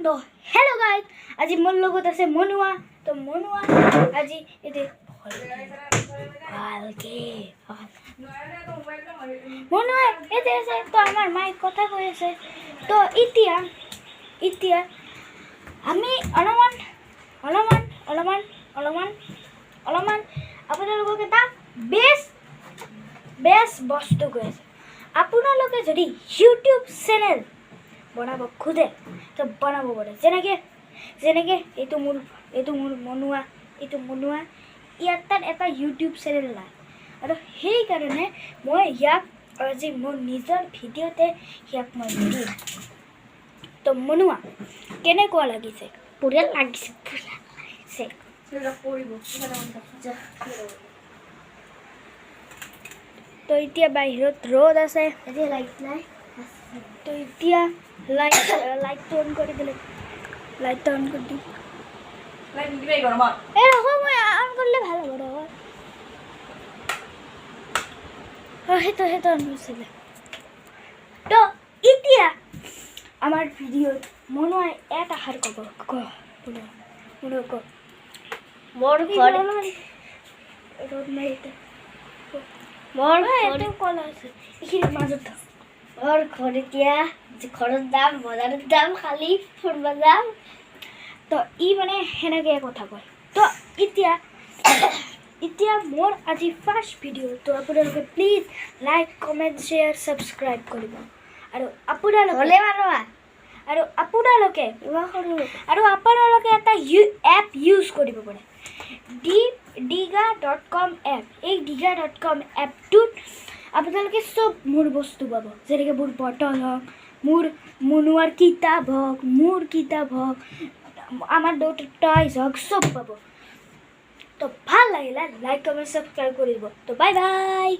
তো hello' guys, আজি মোৰ লগত আছে মনুৱা। তো মনুৱা আজি এতিয়া ভালকে মনুৱা এতিয়া আছে। তো আমাৰ মায়ে কথা কৈ আছে। তো এতিয়া আমি অলপমান আপোনালোকক এটা বেষ্ট বস্তু কৈ আছে। আপোনালোকে যদি ইউটিউব চেনেল বনাব খোজে তো বনাব পাৰে। যেনেকৈ এইটো মোৰ মনুৱা ইয়াত তাত এটা ইউটিউব চেনেল নাই, আৰু সেইকাৰণে মই ইয়াক আজি মোৰ নিজৰ ভিডিঅ'তে ইয়াক মই দিম। তো মনুৱা কেনেকুৱা লাগিছে? পুৰা লাগিছে। তো এতিয়া বাহিৰত ৰ'দ আছে, লাইট নাই। তো এতিয়া লাইটটো অন কৰি দিলে, লাইটটো অন কৰি দিম। এই ৰ'ব, মই অন কৰিলে ভাল হ'ব ৰ'ব। সেইটো অন কৰিছিলে। তো এতিয়া আমাৰ ভিডিঅ'ত মনুৱাই এটা আহাৰ ক'ব। মোৰ ঘৰ ৰ'দ নাই এতিয়া। মোৰ কল আছে এইখিনিৰ মাজত। মোৰ ঘৰ এতিয়া ঘৰত যাম, বজাৰত যাম, খালি ফুৰিব যাম। তো মানে সেনেকৈ কথা কয়। তো এতিয়া মোৰ আজি ফাৰ্ষ্ট ভিডিঅ'। তো আপোনালোকে please like, comment, share, subscribe কৰিব। আৰু আপোনালোকে এটা এপ ইউজ কৰিব পাৰে, diga.com এপ। এই diga.com এপটোত আপোনালোকে চব মোৰ বস্তু পাব, যেনেকৈ মোৰ বটল হওক, মোৰ মনুৱাৰ কিতাপ হওক, আমাৰ দেউতাৰ টয়জ হওক, চব পাব। তো ভাল লাগিলে লাইক, কমেণ্ট, ছাবস্ক্ৰাইব কৰিব। তো বাই বাই।